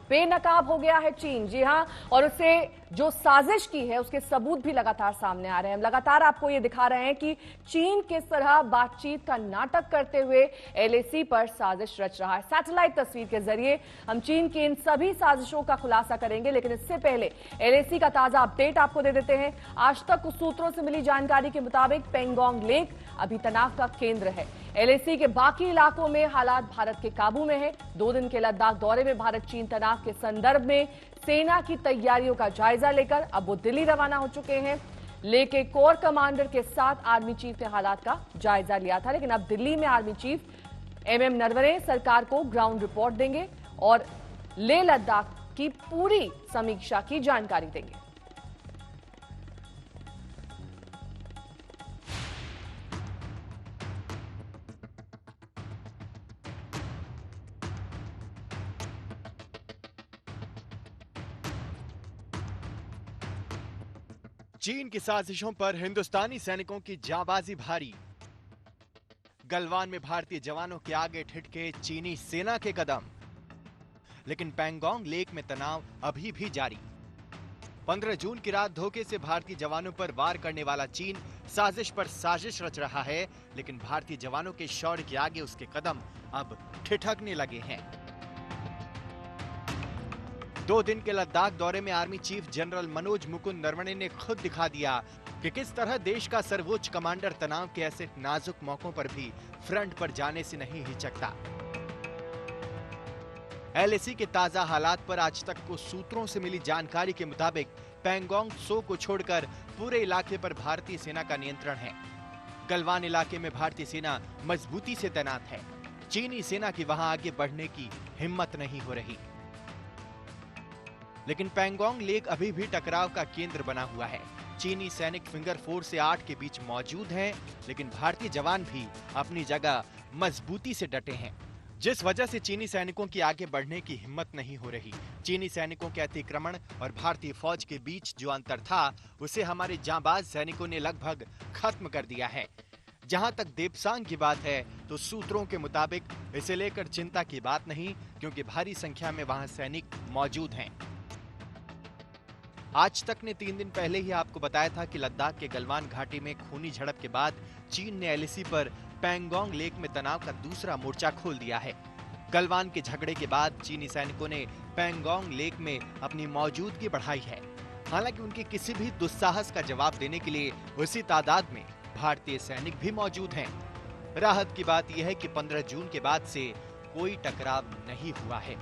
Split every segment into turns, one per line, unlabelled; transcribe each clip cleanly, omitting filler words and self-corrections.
बेनकाब हो गया है चीन। जी हां, और उसे जो साजिश की है उसके सबूत भी लगातार सामने आ रहे हैं। हम लगातार आपको ये दिखा रहे हैं कि चीन किस तरह बातचीत का नाटक करते हुए एलएसी पर साजिश रच रहा है। सैटेलाइट तस्वीर के जरिए हम चीन की इन सभी साजिशों का खुलासा करेंगे, लेकिन इससे पहले एलएसी का ताजा अपडेट आपको दे देते हैं। आज तक कुछ सूत्रों से मिली जानकारी के मुताबिक पेंगोंग लेक अभी तनाव का केंद्र है। एलएसी के बाकी इलाकों में हालात भारत के काबू में है। 2 दिन के लद्दाख दौरे में भारत चीन तनाव के संदर्भ में सेना की तैयारियों का जायजा लेकर अब वो दिल्ली रवाना हो चुके हैं। लेके कोर कमांडर के साथ आर्मी चीफ ने हालात का जायजा लिया था, लेकिन अब दिल्ली में आर्मी चीफ एमएम नरवणे सरकार को ग्राउंड रिपोर्ट देंगे और लेह लद्दाख की पूरी समीक्षा की जानकारी देंगे।
चीन की साजिशों पर हिंदुस्तानी सैनिकों की जांबाजी भारी। गलवान में भारतीय जवानों के आगे ठिठके चीनी सेना के कदम, लेकिन पैंगोंग लेक में तनाव अभी भी जारी। 15 जून की रात धोखे से भारतीय जवानों पर वार करने वाला चीन साजिश पर साजिश रच रहा है, लेकिन भारतीय जवानों के शौर्य के आगे उसके कदम अब ठिठकने लगे हैं। 2 दिन के लद्दाख दौरे में army chief general Manoj Mukund Naravane ने खुद दिखा दिया कि किस तरह देश का सर्वोच्च कमांडर तनाव के ऐसे नाजुक मौकों पर भी फ्रंट पर जाने से नहीं हिचकता। एलएसी के ताजा हालात पर आज तक को सूत्रों से मिली जानकारी के मुताबिक पैंगोंग त्सो को छोड़कर पूरे इलाके पर भारतीय सेना का नियंत्रण है। गलवान इलाके में भारतीय सेना मजबूती से तैनात है। चीनी सेना की वहां आगे बढ़ने की हिम्मत नहीं हो रही, लेकिन पैंगोंग लेक अभी भी टकराव का केंद्र बना हुआ है। चीनी सैनिक फिंगर 4 से 8 के बीच मौजूद हैं, लेकिन भारतीय जवान भी अपनी जगह मजबूती से डटे हैं, जिस वजह से चीनी सैनिकों की आगे बढ़ने की हिम्मत नहीं हो रही। चीनी सैनिकों के अतिक्रमण और भारतीय फौज के बीच जो अंतर था, उसे हमारे जांबाज सैनिकों ने लगभग खत्म कर दिया है। जहां तक देपसांग की बात है, तो सूत्रों के मुताबिक इसे लेकर चिंता की बात नहीं, क्योंकि भारी संख्या में वहां सैनिक मौजूद हैं। आज तक ने 3 दिन पहले ही आपको बताया था कि लद्दाख के गलवान घाटी में खूनी झड़प के बाद चीन ने एलएसी पर पैंगोंग लेक में तनाव का दूसरा मोर्चा खोल दिया है। गलवान के झगड़े के बाद चीनी सैनिकों ने पैंगोंग लेक में अपनी मौजूदगी बढ़ाई है। हालांकि उनके किसी भी दुस्साहस का जवाब देने के लिए उसी तादाद में भारतीय सैनिक भी मौजूद हैं। राहत की बात यह है कि 15 जून के बाद से कोई टकराव नहीं हुआ है।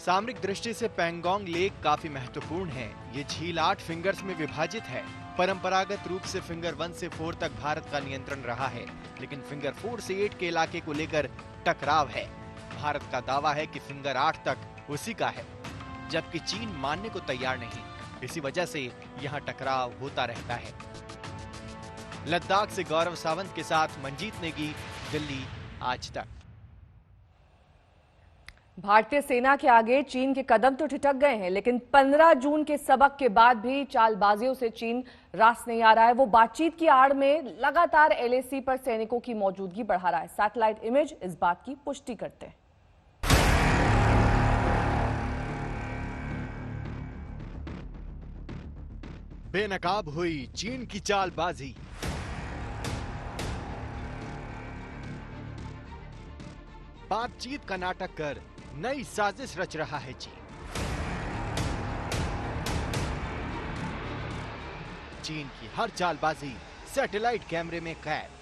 सामरिक दृष्टि से पैंगोंग लेक काफी महत्वपूर्ण है। ये झील 8 फिंगर्स में विभाजित है। परंपरागत रूप से फिंगर 1 से 4 तक भारत का नियंत्रण रहा है, लेकिन फिंगर 4 से 8 के इलाके को लेकर टकराव है। भारत का दावा है कि फिंगर 8 तक उसी का है, जबकि चीन मानने को तैयार नहीं। इसी वजह से यहाँ टकराव होता रहता है। लद्दाख से गौरव सावंत के साथ मंजीत नेगी, दिल्ली आज तक।
भारतीय सेना के आगे चीन के कदम तो ठिठक गए हैं, लेकिन 15 जून के सबक के बाद भी चालबाजियों से चीन रास नहीं आ रहा है। वो बातचीत की आड़ में लगातार एलएसी पर सैनिकों की मौजूदगी बढ़ा रहा है। सैटेलाइट इमेज इस बात की पुष्टि करते हैं।
बेनकाब हुई चीन की चालबाजी। बातचीत का नाटक कर नई साजिश रच रहा है चीन। चीन की हर चालबाजी सैटेलाइट कैमरे में कैद।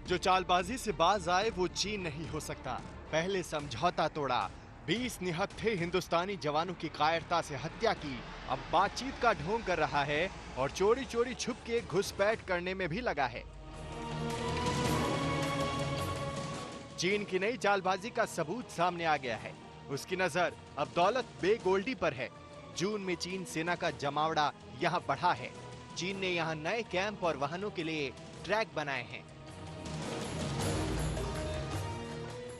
जो चालबाजी से बाज आए वो चीन नहीं हो सकता। पहले समझौता तोड़ा, 20 निहत्थे हिंदुस्तानी जवानों की कायरता से हत्या की, अब बातचीत का ढोंग कर रहा है और चोरी चोरी छुप के घुसपैठ करने में भी लगा है। चीन की नई चालबाजी का सबूत सामने आ गया है। उसकी नजर अब दौलत बे गोल्डी पर है। जून में चीन सेना का जमावड़ा यहां बढ़ा है। चीन ने यहां नए कैंप और वाहनों के लिए ट्रैक बनाए हैं।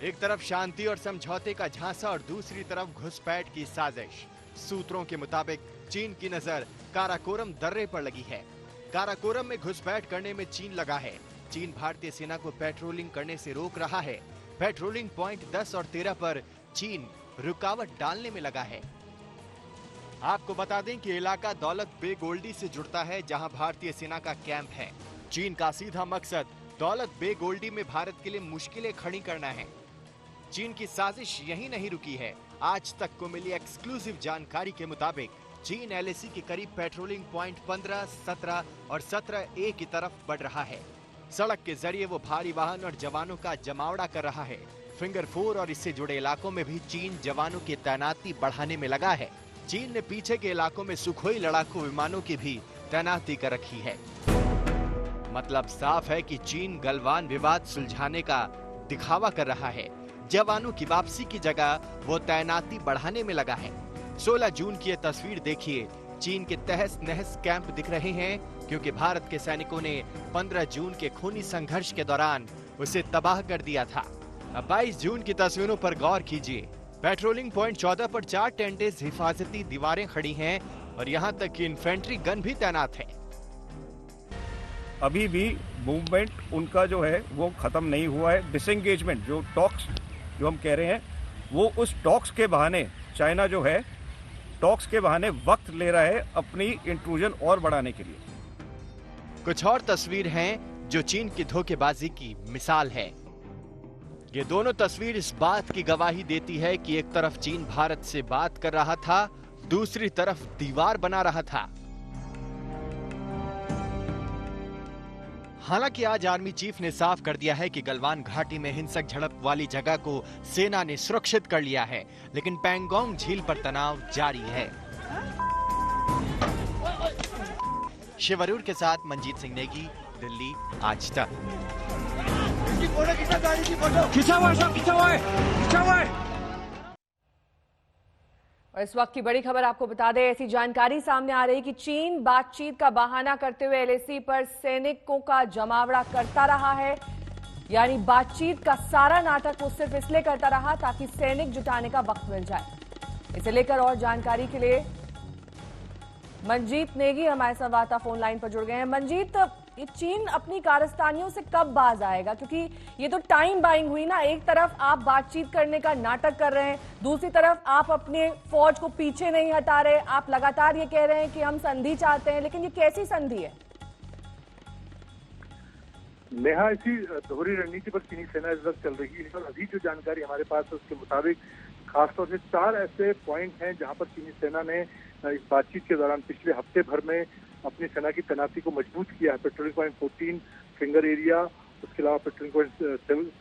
एक तरफ शांति और समझौते का झांसा और दूसरी तरफ घुसपैठ की साजिश। सूत्रों के मुताबिक चीन की नजर काराकोरम दर्रे पर लगी है। काराकोरम में घुसपैठ करने में चीन लगा है। चीन भारतीय सेना को पेट्रोलिंग करने से रोक रहा है। पेट्रोलिंग पॉइंट 10 और 13 पर चीन रुकावट डालने में लगा है। आपको बता दें कि इलाका दौलत बे गोल्डी से जुड़ता है, जहां भारतीय सेना का कैंप है। चीन का सीधा मकसद दौलत बे गोल्डी में भारत के लिए मुश्किलें खड़ी करना है। चीन की साजिश यहीं नहीं रुकी है। आज तक को मिली एक्सक्लूसिव जानकारी के मुताबिक चीन एलएसी के करीब पेट्रोलिंग पॉइंट 15, 17 और 17A की तरफ बढ़ रहा है। सड़क के जरिए वो भारी वाहन और जवानों का जमावड़ा कर रहा है। फिंगर 4 और इससे जुड़े इलाकों में भी चीन जवानों की तैनाती बढ़ाने में लगा है। चीन ने पीछे के इलाकों में सुखोई लड़ाकू विमानों की भी तैनाती कर रखी है। मतलब साफ है कि चीन गलवान विवाद सुलझाने का दिखावा कर रहा है। जवानों की वापसी की जगह वो तैनाती बढ़ाने में लगा है। 16 जून की ये तस्वीर देखिए। चीन के तहस नहस कैंप दिख रहे हैं, क्योंकि भारत के सैनिकों ने 15 जून के खूनी संघर्ष के दौरान उसे तबाह कर दिया था। अब 22 जून की तस्वीरों पर गौर कीजिए। पेट्रोलिंग पॉइंट 14 पर 4 टेंटेज हिफाजती दीवारें खड़ी हैं और यहाँ तक कि इन्फेंट्री गन भी तैनात है।
अभी भी मूवमेंट उनका जो है वो खत्म नहीं हुआ है। डिसएंगेजमेंट जो टॉक्स जो हम कह रहे हैं, वो उस टॉक्स के बहाने चाइना जो है टॉक्स के बहाने वक्त ले रहा है अपनी इंट्रूजन और बढ़ाने के लिए।
कुछ और तस्वीर हैं जो चीन की धोखेबाजी की मिसाल है। ये दोनों तस्वीर इस बात की गवाही देती है कि एक तरफ चीन भारत से बात कर रहा था, दूसरी तरफ दीवार बना रहा था। हालांकि आज आर्मी चीफ ने साफ कर दिया है कि गलवान घाटी में हिंसक झड़प वाली जगह को सेना ने सुरक्षित कर लिया है, लेकिन पैंगोंग झील पर तनाव जारी है। शिव अरोड़ा के साथ मंजीत सिंह नेगी, दिल्ली, आज तक।
और इस वक्त की बड़ी खबर आपको बता दें, ऐसी जानकारी सामने आ रही कि चीन बातचीत का बहाना करते हुए एलएसी पर सैनिकों का जमावड़ा करता रहा है। यानी बातचीत का सारा नाटक वो सिर्फ इसलिए करता रहा ताकि सैनिक जुटाने का वक्त मिल जाए। इसे लेकर और जानकारी के लिए मंजीत नेगी हमारे संवाददाता फोन लाइन पर जुड़ गए हैं। मंजीत, ये चीन अपनी कारस्तानियों से कब बाज आएगा? क्योंकि ये तो टाइम बाइंग हुई ना। एक तरफ आप बातचीत करने का नाटक कर रहे हैं, दूसरी तरफ आप अपने फौज को पीछे नहीं हटा रहे। आप लगातार ये कह रहे हैं कि हम संधि चाहते हैं, लेकिन ये कैसी संधि है?
नेहा, इसी दोहरी रणनीति पर चीनी सेना इस वक्त चल रही है और अभी जो जानकारी हमारे पास है उसके मुताबिक खासतौर से 4 ऐसे पॉइंट हैं जहां पर चीनी सेना ने इस बातचीत के दौरान पिछले हफ्ते भर में अपनी सेना की तैनाती को मजबूत किया है। पेट्रोलिंग पॉइंट 14, फिंगर एरिया, उसके अलावा patrolling point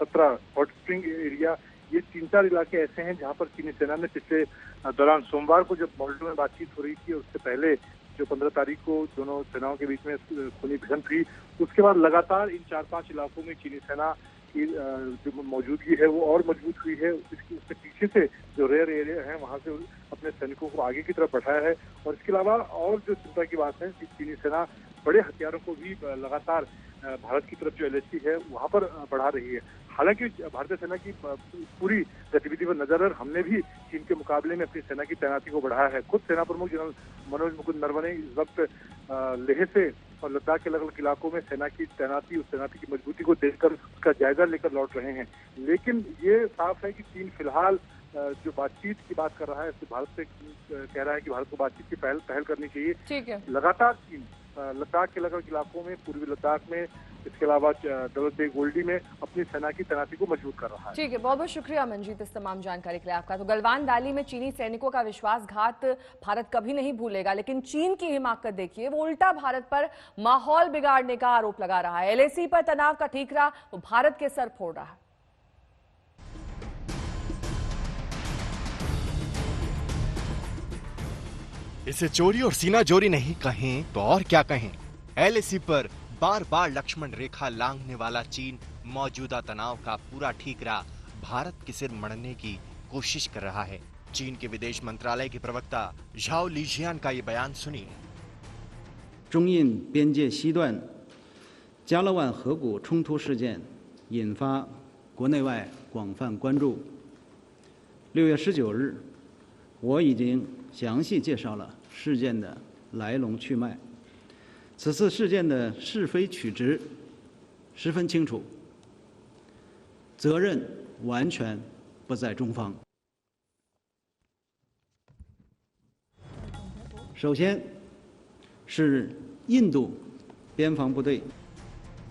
17, hot spring area, ये 3-4 इलाके ऐसे हैं जहां पर चीनी सेना ने पिछले दौरान सोमवार को जब मॉल्डो में बातचीत हो रही थी, उससे पहले जो 15 तारीख को दोनों सेनाओं के बीच में खूनी भिड़ंत हुई, उसके बाद लगातार इन 4-5 इलाकों में चीनी सेना की जो मौजूदगी है वो और मजबूत हुई है। उसके पीछे से जो रेयर एरिया है वहां से अपने सैनिकों को आगे की तरफ बढ़ाया है। और इसके अलावा और जो चिंता की बात है कि चीनी सेना बड़े हथियारों को भी लगातार भारत की तरफ जो एलएसी है वहां पर बढ़ा रही है। हालांकि भारतीय सेना की पूरी गतिविधि पर नजर रख हमने भी चीन के मुकाबले में अपनी सेना की तैनाती को बढ़ाया है। खुद सेना प्रमुख जनरल मनोज मुकुंद नरवणे इस वक्त लेह से और लद्दाख के अलग अलग इलाकों में सेना की तैनाती, उस तैनाती की मजबूती को देखकर उसका जायजा लेकर लौट रहे हैं। लेकिन ये साफ है कि चीन फिलहाल जो बातचीत की बात कर रहा है, भारत से कह रहा है कि भारत को बातचीत की पहल करनी चाहिए।
ठीक है।
लगातार चीन लद्दाख के अलग अलग इलाकों में, पूर्वी लद्दाख में, इसके अलावा दौलत बेग गोल्डी में अपनी सेना की तैनाती को मजबूत कर रहा है।
ठीक है, बहुत बहुत शुक्रिया मंजीत इस तमाम जानकारी के लिए आपका। तो गलवान वैली में चीनी सैनिकों का विश्वासघात भारत कभी नहीं भूलेगा, लेकिन चीन की हिमाकत देखिए, वो उल्टा भारत पर माहौल बिगाड़ने का आरोप लगा रहा है। एलएसी पर तनाव का ठीकरा वो भारत के सर फोड़ रहा है।
इसे चोरी और सीना जोरी नहीं कहें तो और क्या कहें। एलएसी पर बार बार लक्ष्मण रेखा लांघने वाला चीन मौजूदा तनाव का पूरा ठीकरा भारत के सिर मढ़ने की कोशिश कर रहा है। चीन के विदेश मंत्रालय के प्रवक्ता झाओ लीजियान का ये बयान सुनिए।
中印边界西段加勒万河谷冲突事件引发国内外广泛关注。6月19日，我已经详细介绍了事件的来龙去脉。此次事件的是非曲直十分清楚，责任完全不在中方。首先是印度边防部队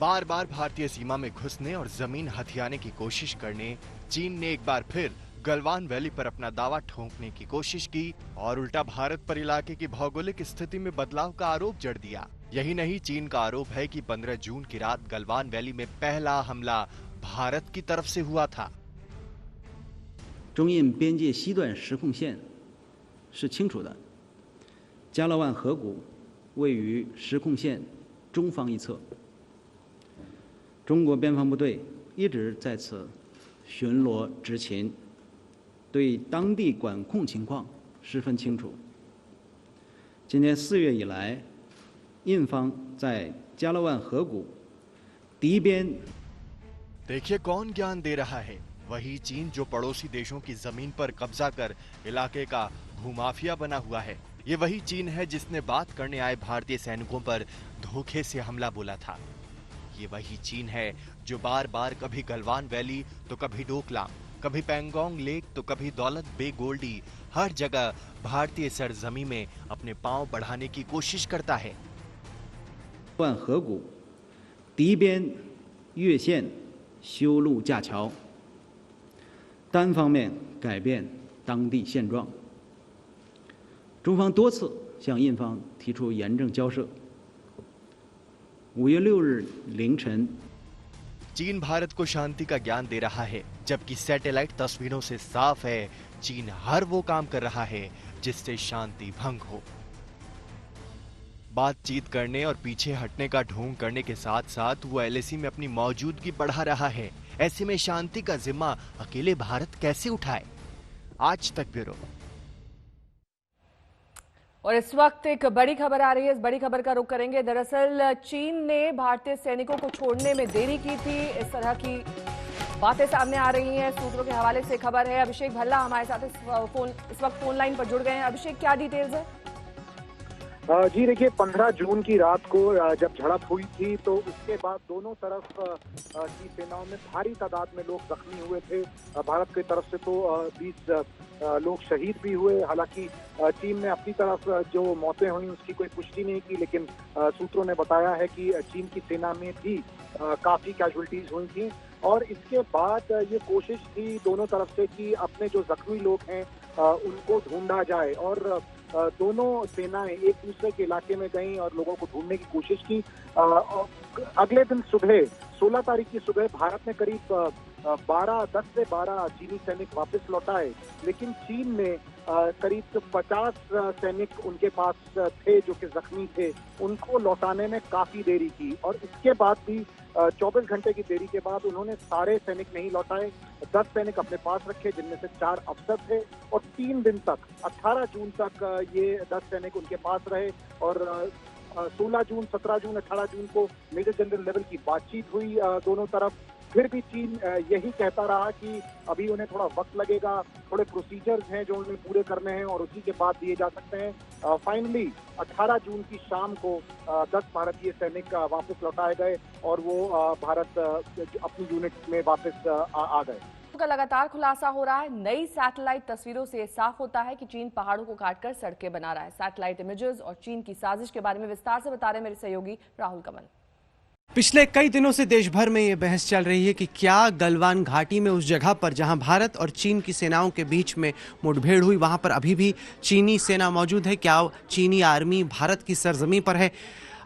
बार बार भारतीय सीमा में घुसने और जमीन हथियाने की कोशिश करने चीन ने एक बार फिर गलवान वैली पर अपना दावा ठोंकने की कोशिश की और उल्टा भारत पर इलाके की भौगोलिक स्थिति में बदलाव का आरोप जड़ दिया। यही नहीं, चीन का आरोप है कि 15 जून की रात गलवान वैली में पहला हमला भारत की तरफ से हुआ था।
中印边界西段实控线是清楚的，加勒万河谷位于实控线中方一侧。中国边防部队一直在此巡逻执勤，对当地管控情况十分清楚。今年4月以来，印方在加勒万河谷敌边
देखिए कौन ज्ञान दे रहा है, वही चीन जो पड़ोसी देशों की जमीन पर कब्जा कर इलाके का भूमाफिया बना हुआ है। ये वही चीन है जिसने बात करने आए भारतीय सैनिकों पर धोखे से हमला बोला था। ये वही चीन है जो बार बार कभी गलवान वैली तो कभी डोकलाम, कभी पैंगोंग लेक तो कभी दौलत बे गोल्डी, हर जगह भारतीय सरजमी में अपने पांव बढ़ाने की कोशिश करता है।
万河谷敌边越线修路架桥，单方面改变当地现状。中方多次向印方提出严正交涉。5月6日凌晨，
चीन भारत को शांति का ज्ञान दे रहा है, जबकि सैटेलाइट तस्वीरों से साफ है चीन हर वो काम कर रहा है जिससे शांति भंग हो। बातचीत करने और पीछे हटने का ढोंग करने के साथ साथ वो एलएसी में अपनी मौजूदगी बढ़ा रहा है। ऐसे में शांति का जिम्मा अकेले भारत कैसे उठाए? आज तक ब्यूरो।
और इस वक्त एक बड़ी खबर आ रही है, इस बड़ी खबर का रुख करेंगे। दरअसल चीन ने भारतीय सैनिकों को छोड़ने में देरी की थी, इस तरह की बातें सामने आ रही हैं। सूत्रों के हवाले से खबर है। अभिषेक भल्ला हमारे साथ इस वक्त फोन लाइन पर जुड़ गए हैं। अभिषेक, क्या डिटेल्स है?
जी देखिए, 15 जून की रात को जब झड़प हुई थी तो उसके बाद दोनों तरफ की सेनाओं में भारी तादाद में लोग जख्मी हुए थे। भारत की तरफ से तो 20 लोग शहीद भी हुए। हालांकि चीन ने अपनी तरफ जो मौतें हुई उसकी कोई पुष्टि नहीं की, लेकिन सूत्रों ने बताया है कि चीन की सेना में भी काफी कैजुअल्टीज हुई थी। और इसके बाद ये कोशिश थी दोनों तरफ से कि अपने जो जख्मी लोग हैं उनको ढूंढा जाए, और दोनों सेनाएं एक दूसरे के इलाके में गईं और लोगों को ढूंढने की कोशिश की। अगले दिन सुबह 16 तारीख की सुबह भारत ने करीब 10 से 12 चीनी सैनिक वापस लौटाए, लेकिन चीन ने करीब 50 सैनिक उनके पास थे जो कि जख्मी थे, उनको लौटाने में काफी देरी की। और इसके बाद भी 24 घंटे की देरी के बाद उन्होंने सारे सैनिक नहीं लौटाए। 10 सैनिक अपने पास रखे, जिनमें से 4 अफसर थे, और 3 दिन तक 18 जून तक ये 10 सैनिक उनके पास रहे। और 16 जून, 17 जून, 18 जून को मेजर जनरल लेवल की बातचीत हुई दोनों तरफ। फिर भी चीन यही कहता रहा कि अभी उन्हें थोड़ा वक्त लगेगा, थोड़े प्रोसीजर्स हैं जो उन्हें पूरे करने हैं और उसी के बाद दिए जा सकते हैं। फाइनली 18 जून की शाम को 10 भारतीय सैनिक वापस लौटाए गए और वो भारत अपनी यूनिट में वापस आ गए।
का लगातार खुलासा हो रहा है। नई सैटेलाइट तस्वीरों से साफ होता है कि चीन पहाड़ों को काटकर सड़कें बना रहा है। सैटेलाइट इमेजेस और चीन की साजिश के बारे में विस्तार से बता रहे हैं मेरे सहयोगी राहुल कमल।
पिछले कई दिनों से देश भर में ये बहस चल रही है कि क्या गलवान घाटी में उस जगह पर जहां भारत और चीन की सेनाओं के बीच में मुठभेड़ हुई वहां पर अभी भी चीनी सेना मौजूद है? क्या चीनी आर्मी भारत की सरजमी पर है?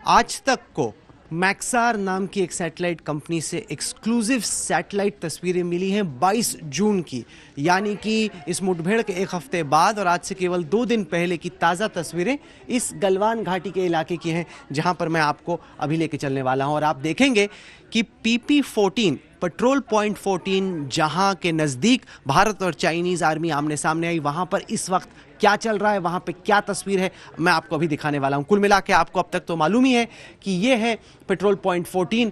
आज तक को मैक्सार नाम की एक सैटेलाइट कंपनी से एक्सक्लूसिव सैटेलाइट तस्वीरें मिली हैं 22 जून की, यानी कि इस मुठभेड़ के एक हफ्ते बाद और आज से केवल 2 दिन पहले की ताज़ा तस्वीरें इस गलवान घाटी के इलाके की हैं जहां पर मैं आपको अभी लेके चलने वाला हूं। और आप देखेंगे कि PP-14 पेट्रोल पॉइंट 14 जहां के नज़दीक भारत और चाइनीज़ आर्मी आमने सामने आई, वहां पर इस वक्त क्या चल रहा है, वहां पे क्या तस्वीर है, मैं आपको अभी दिखाने वाला हूं। कुल मिला के आपको अब तक तो मालूम ही है कि ये है पेट्रोल पॉइंट 14,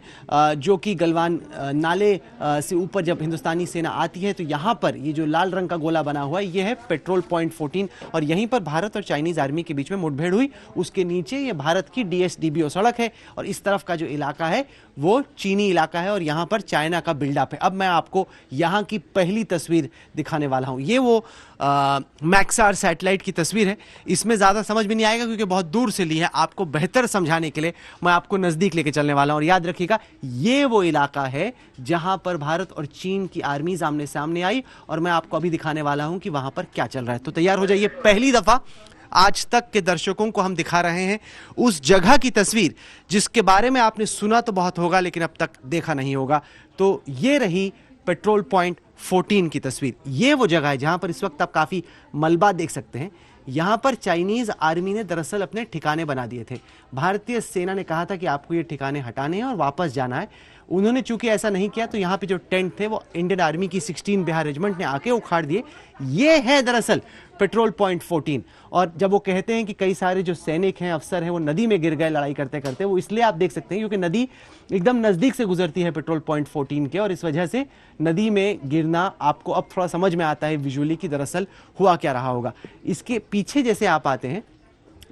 जो कि गलवान नाले से ऊपर जब हिंदुस्तानी सेना आती है तो यहाँ पर ये जो लाल रंग का गोला बना हुआ है ये है पेट्रोल पॉइंट 14, और यहीं पर भारत और चाइनीज़ आर्मी के बीच में मुठभेड़ हुई। उसके नीचे ये भारत की DSDBO सड़क है और इस तरफ का जो इलाका है वो चीनी इलाका है और यहाँ पर चाइना का बिल्डअप है। अब मैं आपको यहाँ की पहली तस्वीर दिखाने वाला हूँ। ये वो मैक्सार सैटेलाइट की तस्वीर है। इसमें ज़्यादा समझ में नहीं आएगा क्योंकि बहुत दूर से ली है। आपको बेहतर समझाने के लिए मैं आपको नज़दीक लेके चलने वाला हूँ। और याद रखिएगा, ये वो इलाका है जहाँ पर भारत और चीन की आर्मीज आमने सामने आई और मैं आपको अभी दिखाने वाला हूँ कि वहाँ पर क्या चल रहा है। तो तैयार हो जाइए। पहली दफ़ा आज तक के दर्शकों को हम दिखा रहे हैं उस जगह की तस्वीर जिसके बारे में आपने सुना तो बहुत होगा लेकिन अब तक देखा नहीं होगा। तो ये रही पेट्रोल पॉइंट 14 की तस्वीर। ये वो जगह है जहां पर इस वक्त आप काफ़ी मलबा देख सकते हैं। यहाँ पर चाइनीज़ आर्मी ने दरअसल अपने ठिकाने बना दिए थे। भारतीय सेना ने कहा था कि आपको ये ठिकाने हटाने हैं और वापस जाना है। उन्होंने चूंकि ऐसा नहीं किया तो यहाँ पे जो टेंट थे वो इंडियन आर्मी की 16 बिहार रेजिमेंट ने आके उखाड़ दिए। ये है दरअसल पेट्रोल पॉइंट 14। और जब वो कहते हैं कि कई सारे जो सैनिक हैं, अफसर हैं, वो नदी में गिर गए लड़ाई करते करते, वो इसलिए आप देख सकते हैं क्योंकि नदी एकदम नज़दीक से गुजरती है पेट्रोल पॉइंट 14 के, और इस वजह से नदी में गिरना आपको अब थोड़ा समझ में आता है विजुअली कि दरअसल हुआ क्या रहा होगा। इसके पीछे जैसे आप आते हैं,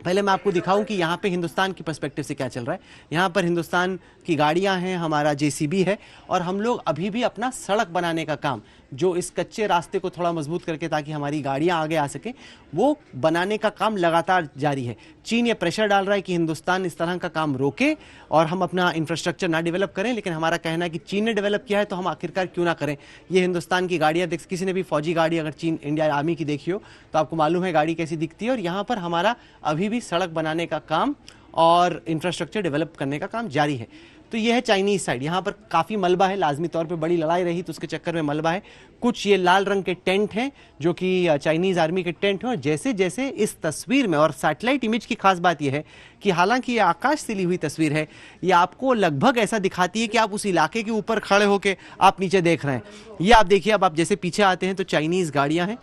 पहले मैं आपको दिखाऊं कि यहाँ पे हिंदुस्तान की पर्सपेक्टिव से क्या चल रहा है। यहाँ पर हिंदुस्तान की गाड़ियाँ हैं, हमारा JCB है और हम लोग अभी भी अपना सड़क बनाने का काम, जो इस कच्चे रास्ते को थोड़ा मजबूत करके ताकि हमारी गाड़ियाँ आगे आ सकें, वो बनाने का काम लगातार जारी है। चीन ये प्रेशर डाल रहा है कि हिंदुस्तान इस तरह का काम रोके और हम अपना इंफ्रास्ट्रक्चर ना डेवलप करें, लेकिन हमारा कहना है कि चीन ने डेवलप किया है तो हम आखिरकार क्यों ना करें। ये हिंदुस्तान की गाड़ियाँ देख, किसी ने भी फौजी गाड़ी अगर चीन इंडिया आर्मी की देखी हो तो आपको मालूम है गाड़ी कैसी दिखती है। और यहाँ पर हमारा अभी भी सड़क बनाने का काम और इंफ्रास्ट्रक्चर डेवलप करने का काम जारी है। तो यह है चाइनीज साइड। यहाँ पर काफ़ी मलबा है, लाजमी तौर पे बड़ी लड़ाई रही तो उसके चक्कर में मलबा है। कुछ ये लाल रंग के टेंट हैं जो कि चाइनीज आर्मी के टेंट हैं। और जैसे जैसे इस तस्वीर में, और सैटेलाइट इमेज की खास बात यह है कि हालांकि ये आकाश से ली हुई तस्वीर है, ये आपको लगभग ऐसा दिखाती है कि आप उस इलाके के ऊपर खड़े होकर आप नीचे देख रहे हैं। ये आप देखिए, अब आप जैसे पीछे आते हैं तो चाइनीज़ गाड़ियाँ हैं,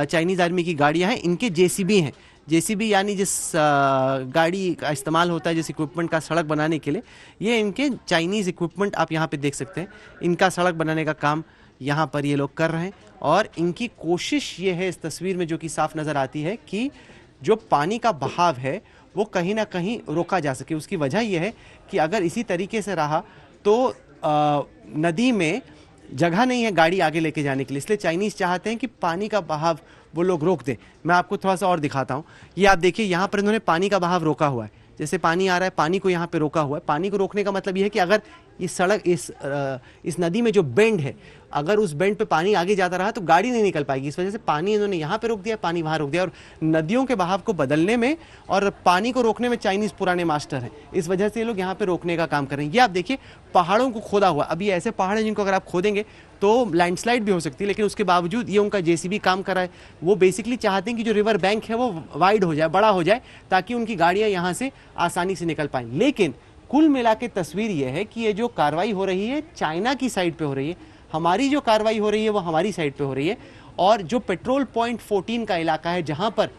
चाइनीज़ आर्मी की गाड़ियाँ हैं, इनके JCB हैं। JCB यानी जिस गाड़ी का इस्तेमाल होता है, जिस इक्विपमेंट का सड़क बनाने के लिए, ये इनके चाइनीज़ इक्विपमेंट आप यहाँ पे देख सकते हैं। इनका सड़क बनाने का काम यहाँ पर ये लोग कर रहे हैं और इनकी कोशिश ये है इस तस्वीर में, जो कि साफ नज़र आती है, कि जो पानी का बहाव है वो कहीं ना कहीं रोका जा सके। उसकी वजह यह है कि अगर इसी तरीके से रहा तो नदी में जगह नहीं है गाड़ी आगे लेके जाने के लिए, इसलिए चाइनीज़ चाहते हैं कि पानी का बहाव वो लोग रोक दें। मैं आपको थोड़ा सा और दिखाता हूँ। ये आप देखिए, यहाँ पर इन्होंने पानी का बहाव रोका हुआ है। जैसे पानी आ रहा है, पानी को यहाँ पे रोका हुआ है। पानी को रोकने का मतलब ये है कि अगर इस सड़क इस नदी में जो बेंड है, अगर उस बेंड पे पानी आगे जाता रहा तो गाड़ी नहीं निकल पाएगी। इस वजह से पानी इन्होंने यहाँ पे रोक दिया, पानी वहाँ रोक दिया। और नदियों के बहाव को बदलने में और पानी को रोकने में चाइनीज़ पुराने मास्टर हैं। इस वजह से ये लोग यहाँ पे रोकने का काम कर रहे हैं। ये आप देखिए, पहाड़ों को खोदा हुआ। अभी ऐसे पहाड़ हैं जिनको अगर आप खोदेंगे तो लैंडस्लाइड भी हो सकती है, लेकिन उसके बावजूद ये उनका JCB काम कर रहा है। वो बेसिकली चाहते हैं कि जो रिवर बैंक है वो वाइड हो जाए, बड़ा हो जाए, ताकि उनकी गाड़ियाँ यहाँ से आसानी से निकल पाएँ। लेकिन कुल मिला के तस्वीर ये है कि ये जो कार्रवाई हो रही है चाइना की साइड पे हो रही है, हमारी जो कार्रवाई हो रही है वो हमारी साइड पे हो रही है। और जो पेट्रोल पॉइंट 14 का इलाका है जहां पर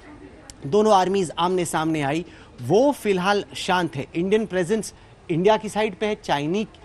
दोनों आर्मीज आमने सामने आई, वो फिलहाल शांत है। इंडियन प्रेजेंस इंडिया की साइड पे है,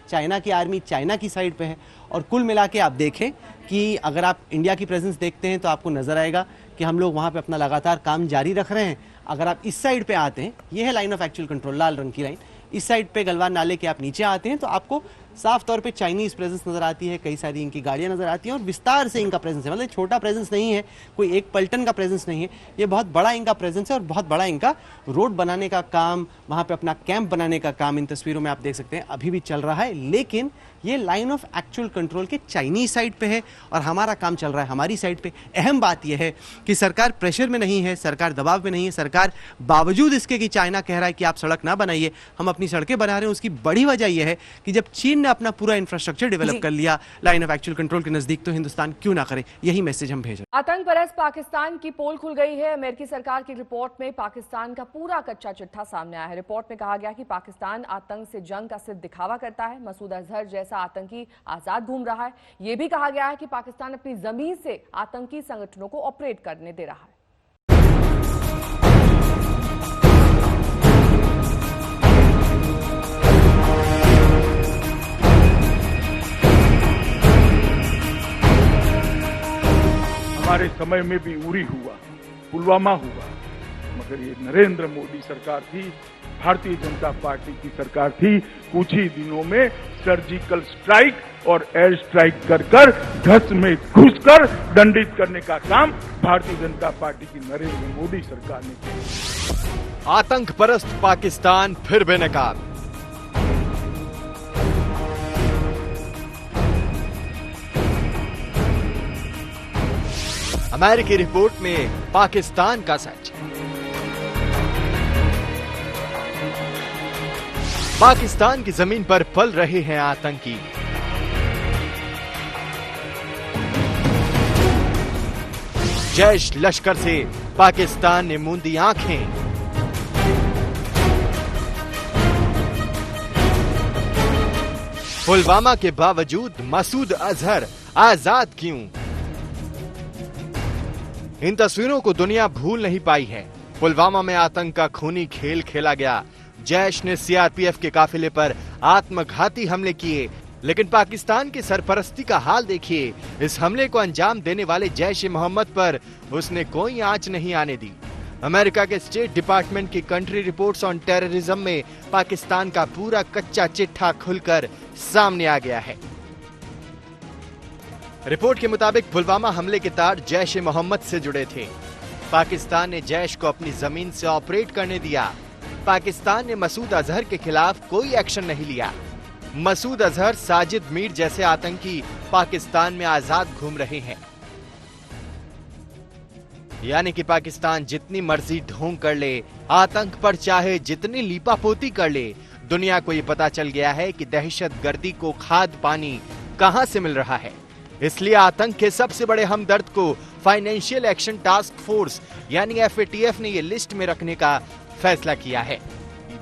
चाइना की आर्मी चाइना की साइड पे है। और कुल मिला के आप देखें कि अगर आप इंडिया की प्रेजेंस देखते हैं तो आपको नजर आएगा कि हम लोग वहाँ पे अपना लगातार काम जारी रख रहे हैं। अगर आप इस साइड पे आते हैं, ये है लाइन ऑफ एक्चुअल कंट्रोल, लाल रंग की लाइन, इस साइड पे गलवान नाले के आप नीचे आते हैं तो आपको साफ तौर पे चाइनीज़ प्रेजेंस नज़र आती है। कई सारी इनकी गाड़ियाँ नज़र आती हैं और विस्तार से इनका प्रेजेंस है। मतलब छोटा प्रेजेंस नहीं है, कोई एक पलटन का प्रेजेंस नहीं है, ये बहुत बड़ा इनका प्रेजेंस है। और बहुत बड़ा इनका रोड बनाने का काम, वहाँ पे अपना कैंप बनाने का काम इन तस्वीरों में आप देख सकते हैं अभी भी चल रहा है। लेकिन ये लाइन ऑफ एक्चुअल कंट्रोल के चाइनीज़ साइड पे है और हमारा काम चल रहा है हमारी साइड पे। अहम बात यह है कि सरकार प्रेशर में नहीं है, सरकार दबाव में नहीं है। सरकार बावजूद इसके कि चाइना कह रहा है कि आप सड़क ना बनाइए, हम अपनी सड़कें बना रहे हैं। उसकी बड़ी वजह यह है कि जब चीन ने अपना पूरा इंफ्रास्ट्रक्चर डेवलप कर लिया लाइन ऑफ एक्चुअल कंट्रोल के नजदीक, तो हिंदुस्तान क्यों ना करे? यही मैसेज हम भेज रहे हैं।
आतंक परस्त पाकिस्तान की पोल खुल गई है। अमेरिकी सरकार की रिपोर्ट में पाकिस्तान का पूरा कच्चा चिट्ठा सामने आया है। रिपोर्ट में कहा गया कि पाकिस्तान आतंक से जंग का सिर्फ दिखावा करता है। मसूद अजहर जैसा आतंकी आजाद घूम रहा है। यह भी कहा गया है कि पाकिस्तान अपनी जमीन से आतंकी संगठनों को ऑपरेट करने दे रहा है।
हमारे समय में भी उरी हुआ, पुलवामा हुआ, मगर ये नरेंद्र मोदी सरकार थी, भारतीय जनता पार्टी की सरकार थी। कुछ ही दिनों में सर्जिकल स्ट्राइक और एयर स्ट्राइक कर घस में घुसकर दंडित करने का काम भारतीय जनता पार्टी की नरेंद्र मोदी सरकार ने किया।
आतंक परस्त पाकिस्तान फिर बेनकाब। अमेरिकी रिपोर्ट में पाकिस्तान का सच। पाकिस्तान की जमीन पर पल रहे हैं आतंकी। जैश लश्कर से पाकिस्तान ने मूंदी आंखें। पुलवामा के बावजूद मसूद अजहर आजाद क्यों? इन तस्वीरों को दुनिया भूल नहीं पाई है। पुलवामा में आतंक का खूनी खेल खेला गया। जैश ने सीआरपीएफ के काफिले पर आत्मघाती हमले किए, लेकिन पाकिस्तान की सरपरस्ती का हाल देखिए। इस हमले को अंजाम देने वाले जैश ए मोहम्मद पर उसने कोई आंच नहीं आने दी। अमेरिका के स्टेट डिपार्टमेंट की कंट्री रिपोर्ट्स ऑन टेररिज्म में पाकिस्तान का पूरा कच्चा चिट्ठा खुलकर सामने आ गया है। रिपोर्ट के मुताबिक पुलवामा हमले के तार जैश ए मोहम्मद से जुड़े थे। पाकिस्तान ने जैश को अपनी जमीन से ऑपरेट करने दिया। पाकिस्तान ने मसूद अजहर के खिलाफ कोई एक्शन नहीं लिया। मसूद अजहर, साजिद मीर जैसे आतंकी पाकिस्तान में आजाद घूम रहे हैं। यानी कि पाकिस्तान जितनी मर्जी ढोंग कर ले, आतंक पर चाहे जितनी लीपापोती कर ले, दुनिया को ये पता चल गया है कि दहशतगर्दी को खाद पानी कहां से मिल रहा है। इसलिए आतंक के सबसे बड़े हमदर्द को फाइनेंशियल एक्शन टास्क फोर्स यानी FATF ने ये लिस्ट में रखने का फैसला किया है।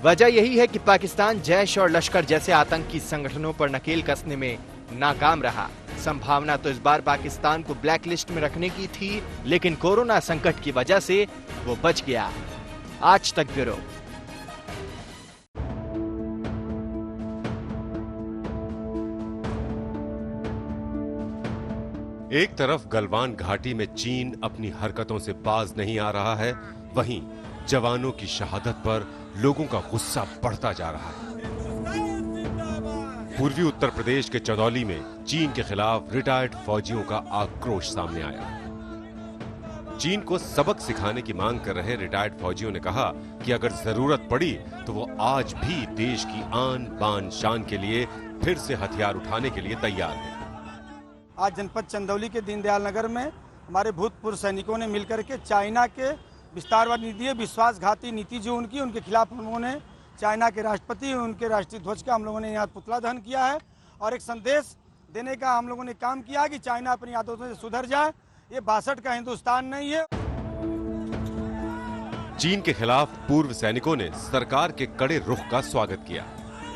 वजह यही है कि पाकिस्तान जैश और लश्कर जैसे आतंकी संगठनों पर नकेल कसने में नाकाम रहा। संभावना तो इस बार पाकिस्तान को ब्लैक लिस्ट में रखने की थी, लेकिन कोरोना संकट की वजह से वो बच गया। आज तक ब्यूरो।
एक तरफ गलवान घाटी में चीन अपनी हरकतों से बाज नहीं आ रहा है, वहीं जवानों की शहादत पर लोगों का गुस्सा बढ़ता जा रहा है। पूर्वी उत्तर प्रदेश के चंदौली में चीन के खिलाफ रिटायर्ड फौजियों का आक्रोश सामने आया। चीन को सबक सिखाने की मांग कर रहे रिटायर्ड फौजियों ने कहा कि अगर जरूरत पड़ी तो वो आज भी देश की आन बान शान के लिए फिर से हथियार उठाने के लिए तैयार है।
आज जनपद चंदौली के दीनदयाल नगर में हमारे भूतपूर्व सैनिकों ने मिलकर के चाइना के विस्तारवाद नीति, विश्वासघाती नीति जो उनके खिलाफ हम लोगों ने चाइना के राष्ट्रपति, उनके राष्ट्रीय ध्वज का हम लोगों ने यहाँ पुतला दहन किया है और एक संदेश देने का हम लोगों ने काम किया कि चाइना अपनी आदतों से सुधर जाए। ये 62 का हिंदुस्तान नहीं है।
चीन के खिलाफ पूर्व सैनिकों ने सरकार के कड़े रुख का स्वागत किया।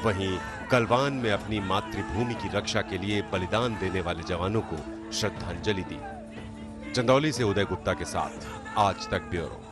वहीं गलवान में अपनी मातृभूमि की रक्षा के लिए बलिदान देने वाले जवानों को श्रद्धांजलि दी। चंदौली से उदय गुप्ता के साथ आज तक ब्यूरो।